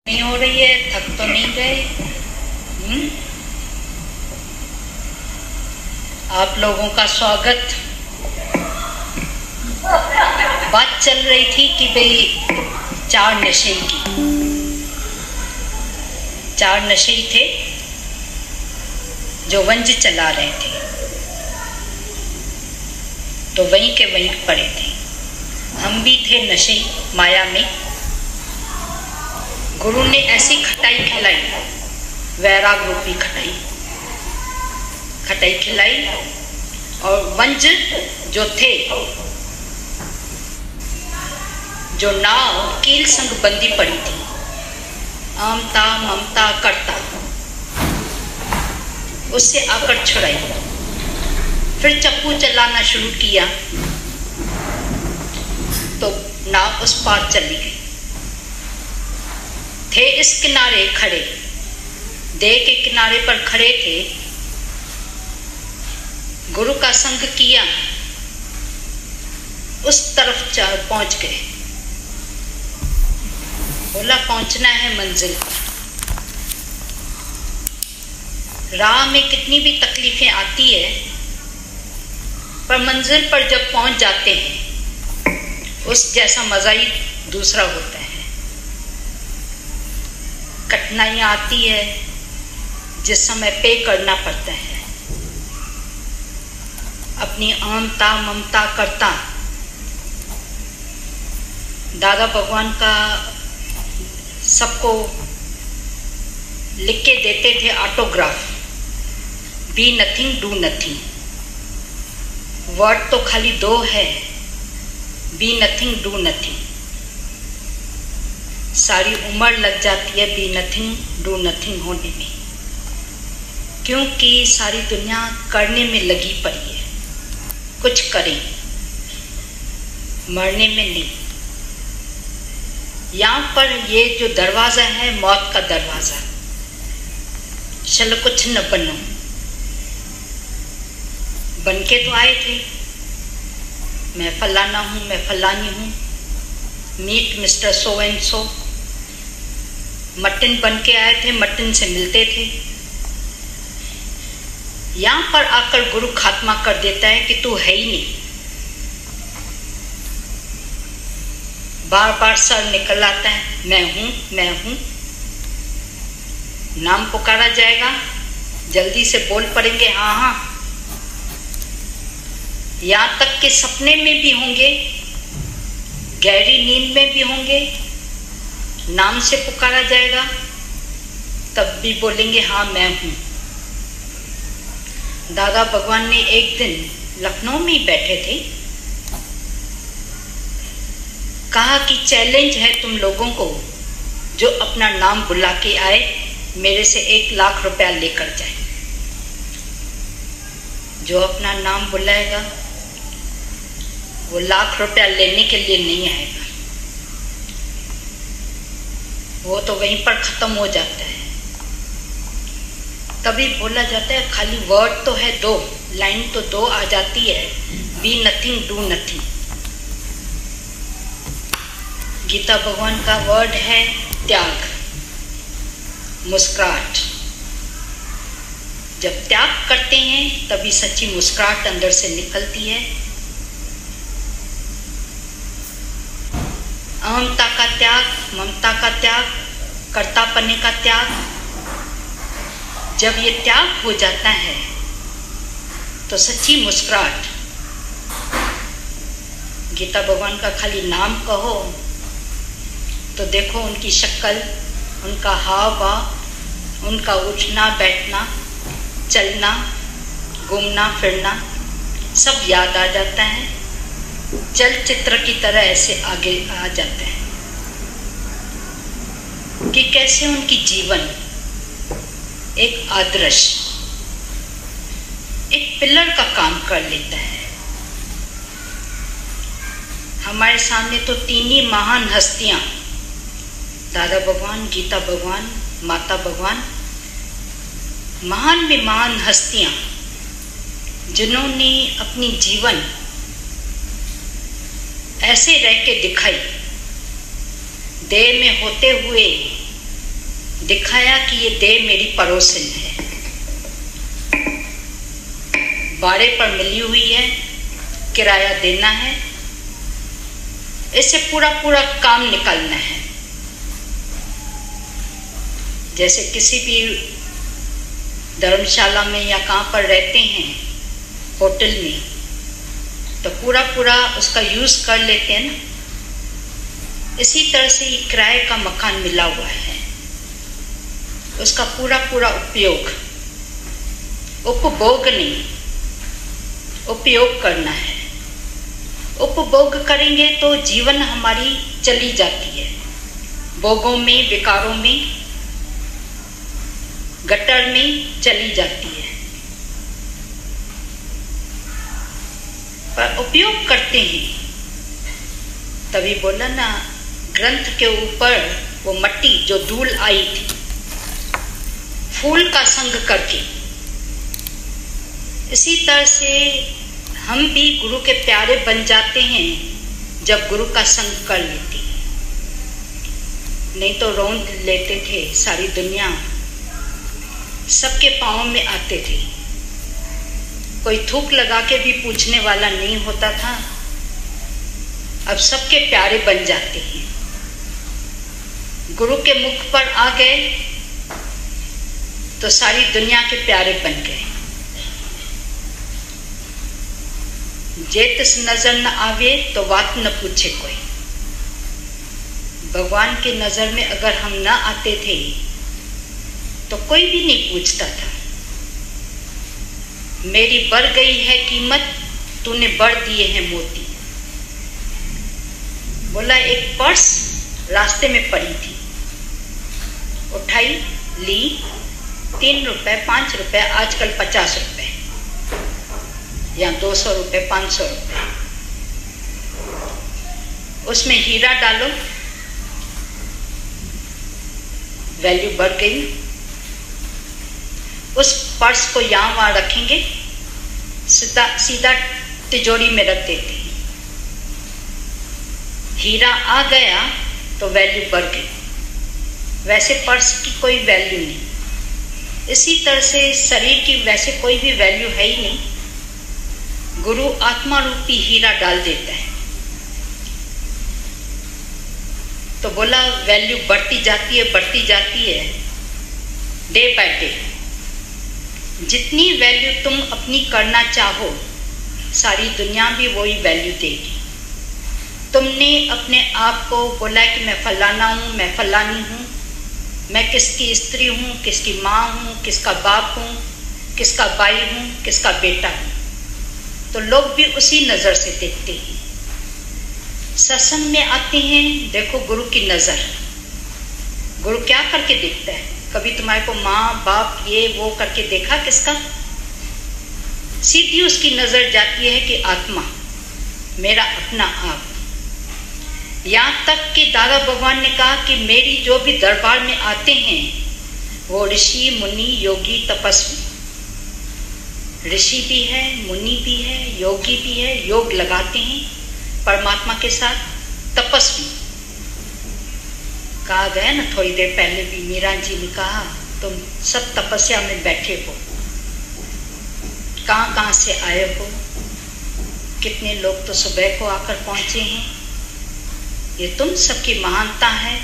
नहीं हो रही है, थक तो नहीं गए? आप लोगों का स्वागत। बात चल रही थी कि भाई चार नशे की, चार नशे थे जो वंज चला रहे थे, तो वहीं के वहीं पड़े थे। हम भी थे नशे माया में। गुरु ने ऐसी खटाई खिलाई, वैराग रूपी खटाई खिलाई, और वंज जो थे, जो नाव कील संग बंदी पड़ी थी, आमता ममता करता, उससे आकर छुड़ाई। फिर चप्पू चलाना शुरू किया तो नाव उस पार चली गई। थे इस किनारे खड़े, देह के किनारे पर खड़े थे, गुरु का संग किया, उस तरफ पहुंच गए। बोला पहुंचना है मंजिल पर। राह में कितनी भी तकलीफें आती है, पर मंजिल पर जब पहुंच जाते हैं उस जैसा मजा ही दूसरा होता है। कठिनाइयां आती है जिस समय पे करना पड़ता है, अपनी अहमता ममता करता। दादा भगवान का सबको लिख के देते थे autograph, B nothing do nothing. Word तो खाली दो है, बी नथिंग डू नथिंग। सारी उम्र लग जाती है बी नथिंग डू नथिंग होने में, क्योंकि सारी दुनिया करने में लगी पड़ी है। कुछ करें, मरने में नहीं। यहाँ पर ये जो दरवाज़ा है मौत का दरवाज़ा, चलो कुछ न बनो। बन के तो आए थे, मैं फलाना हूँ, मैं फलानी हूँ, meet mister so and so. Mutton बन के आए थे, मटन से मिलते थे। यहाँ पर आकर गुरु खात्मा कर देता है कि तू है ही नहीं। बार बार सर निकल आता है, मैं हूँ मैं हूँ। नाम पुकारा जाएगा, जल्दी से बोल पड़ेंगे हाँ हाँ। यहाँ तक कि सपने में भी होंगे, गहरी नींद में भी होंगे, नाम से पुकारा जाएगा तब भी बोलेंगे हाँ मैं हूँ। दादा भगवान ने एक दिन लखनऊ में ही बैठे थे, कहा कि चैलेंज है तुम लोगों को, जो अपना नाम बुला के आए मेरे से 1 लाख रुपया लेकर जाए। जो अपना नाम बुलाएगा वो 1 लाख रुपया लेने के लिए नहीं आएगा, वो तो वहीं पर खत्म हो जाता है। तभी बोला जाता है, खाली वर्ड तो है दो, लाइन तो दो आ जाती है, बी नथिंग डू नथिंग। गीता भगवान का वर्ड है त्याग, मुस्कुराहट। जब त्याग करते हैं तभी सच्ची मुस्कुराहट अंदर से निकलती है। अहमता का त्याग, ममता का त्याग, कर्तापने का त्याग। जब ये त्याग हो जाता है तो सच्ची मुस्कुराहट। गीता भगवान का खाली नाम कहो तो देखो उनकी शक्ल, उनका हाव भाव, उनका उठना बैठना, चलना, घूमना फिरना सब याद आ जाता है। चलचित्र की तरह ऐसे आगे आ जाते हैं कि कैसे उनकी जीवन एक आदर्श, एक पिलर का काम कर लेता है। हमारे सामने तो 3 ही महान हस्तियां, दादा भगवान, गीता भगवान, माता भगवान, महान में महान हस्तियां, जिन्होंने अपनी जीवन ऐसे रह के दिखाई, देह में होते हुए दिखाया कि ये देह मेरी पड़ोसिन है, भाड़े पर मिली हुई है, किराया देना है, इससे पूरा पूरा काम निकालना है। जैसे किसी भी धर्मशाला में या कहाँ पर रहते हैं, होटल में, तो पूरा पूरा उसका यूज कर लेते हैं ना, इसी तरह से ये किराए का मकान मिला हुआ है, उसका पूरा पूरा उपयोग, उपभोग नहीं, उपयोग करना है। उपभोग करेंगे तो जीवन हमारी चली जाती है, भोगों में, विकारों में, गटर में चली जाती है। पर उपयोग करते हैं, तभी बोला ना, ग्रंथ के ऊपर वो मट्टी जो धूल आई थी, फूल का संग करके, इसी तरह से हम भी गुरु के प्यारे बन जाते हैं जब गुरु का संग कर लेते हैं। नहीं तो रौंद लेते थे सारी दुनिया, सबके पाँव में आते थे, कोई थूक लगा के भी पूछने वाला नहीं होता था। अब सबके प्यारे बन जाते हैं, गुरु के मुख पर आ गए तो सारी दुनिया के प्यारे बन गए। जेतस नजर न आवे तो बात न पूछे कोई। भगवान की नजर में अगर हम न आते थे तो कोई भी नहीं पूछता था। मेरी बढ़ गई है कीमत, तूने बढ़ दिए हैं मोती। बोला एक पर्स रास्ते में पड़ी थी, उठाई, ली, 3 रुपए, 5 रुपए, आजकल 50 रुपए या 200 रुपए, 500 रुपए, उसमें हीरा डालो, वैल्यू बढ़ गई। उस पर्स को यहाँ वहाँ रखेंगे, सीधा तिजोरी में रख देते हैं। हीरा आ गया तो वैल्यू बढ़ गई, वैसे पर्स की कोई वैल्यू नहीं। इसी तरह से शरीर की वैसे कोई भी वैल्यू है ही नहीं। गुरु आत्मा रूपी हीरा डाल देता है तो बोला वैल्यू बढ़ती जाती है, बढ़ती जाती है, डे बाय डे। जितनी वैल्यू तुम अपनी करना चाहो, सारी दुनिया भी वही वैल्यू देगी। तुमने अपने आप को बोला कि मैं फलाना हूँ, मैं फलानी हूँ, मैं किसकी स्त्री हूँ, किसकी माँ हूँ, किसका बाप हूँ, किसका भाई हूँ, किसका बेटा हूँ, तो लोग भी उसी नज़र से देखते हैं। सत्संग में आते हैं, देखो गुरु की नज़र, गुरु क्या करके देखता है? कभी तुम्हारे को माँ बाप ये वो करके देखा किसका? सीधी उसकी नज़र जाती है कि आत्मा, मेरा अपना आप। यहाँ तक कि दादा भगवान ने कहा कि मेरी जो भी दरबार में आते हैं वो ऋषि, मुनि, योगी, तपस्वी, ऋषि भी है, मुनि भी है, योगी भी है, योग लगाते हैं परमात्मा के साथ, तपस्वी। कहा गया ना थोड़ी देर पहले भी, मीरा जी ने कहा तुम सब तपस्या में बैठे हो, कहाँ कहाँ से आए हो, कितने लोग तो सुबह को आकर पहुंचे हैं। ये तुम सबकी महानता है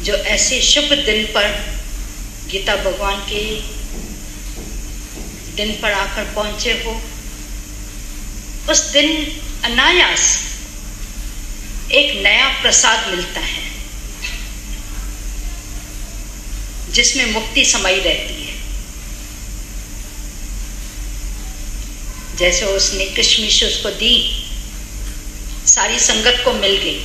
जो ऐसे शुभ दिन पर, गीता भगवान के दिन पर आकर पहुंचे हो। उस दिन अनायास एक नया प्रसाद मिलता है जिसमें मुक्ति समाई रहती है। जैसे उसने किशमिश उसको दी, सारी संगत को मिल गई,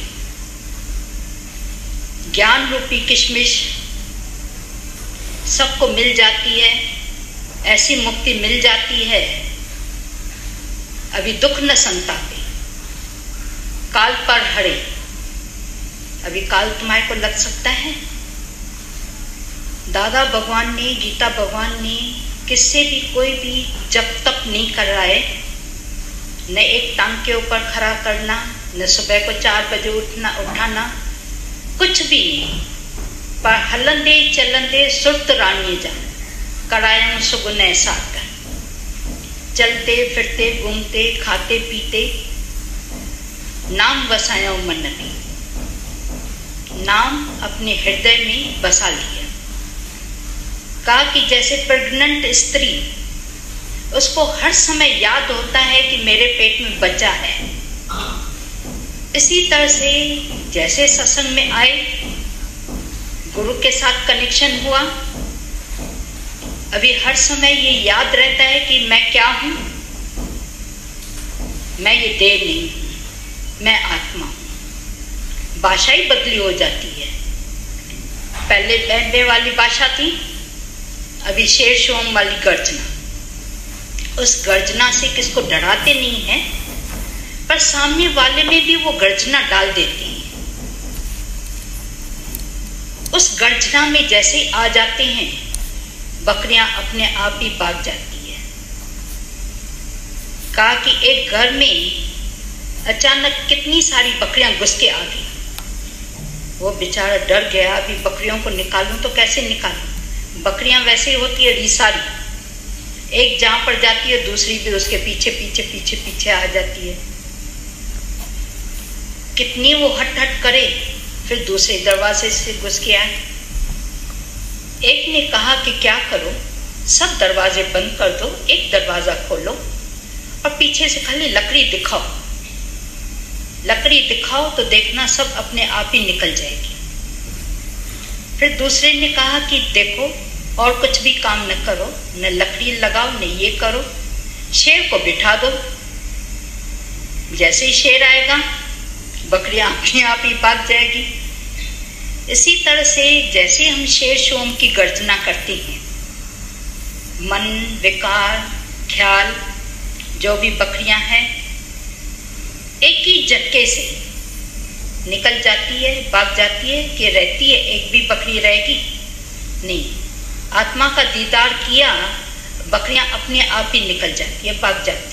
ज्ञान रूपी किशमिश सबको मिल जाती है, ऐसी मुक्ति मिल जाती है। अभी दुख न संतापे, काल पर हरे। अभी काल तुम्हारे को लग सकता है। दादा भगवान ने, गीता भगवान ने किससे भी कोई भी जप तप नहीं कराए, न एक टांग के ऊपर खड़ा करना, न सुबह को 4 बजे उठाना, कुछ भी नहीं। पर हलंदे चलंदे सुरत राणीअ जा करायूं सुगुन साथ, चलते फिरते घूमते खाते पीते नाम वसाया मन में, नाम अपने हृदय में बसा लिया। कहा कि जैसे प्रेग्नेंट स्त्री, उसको हर समय याद होता है कि मेरे पेट में बच्चा है, इसी तरह से जैसे सत्संग में आए, गुरु के साथ कनेक्शन हुआ, अभी हर समय ये याद रहता है कि मैं क्या हूं, मैं ये देह नहीं हूं, मैं आत्मा हूं। भाषा ही बदली हो जाती है। पहले बैठने वाली भाषा थी, अभी शेर शोम वाली गर्जना। उस गर्जना से किसको डराते नहीं है, पर सामने वाले में भी वो गर्जना डाल देती है। उस गर्जना में जैसे आ जाते हैं, बकरियां अपने आप ही भाग जाती है। कहा कि एक घर में अचानक कितनी सारी बकरियां घुस के आ गई। वो बेचारा डर गया, अभी बकरियों को निकालूं तो कैसे निकालूं। बकरियां वैसे ही होती है रीसारी, एक जहां पर जाती है दूसरी भी उसके पीछे पीछे पीछे पीछे आ जाती है। कितनी वो हट हट करे, फिर दूसरे दरवाजे से घुस के आए। एक ने कहा कि क्या करो, सब दरवाजे बंद कर दो, एक दरवाजा खोलो और पीछे से खाली लकड़ी दिखाओ। लकड़ी दिखाओ तो देखना सब अपने आप ही निकल जाएगी। फिर दूसरे ने कहा कि देखो और कुछ भी काम न करो, न लकड़ी लगाओ न ये करो, शेर को बिठा दो। जैसे ही शेर आएगा बकरियां अपने आप ही भाग जाएगी। इसी तरह से जैसे हम शेर शोम की गर्जना करते हैं, मन विकार ख्याल जो भी बकरियां हैं एक ही झटके से निकल जाती है, भाग जाती है कि रहती है, एक भी बकरी रहेगी नहीं। आत्मा का दीदार किया, बकरियां अपने आप ही निकल जाती है, भाग जाती है।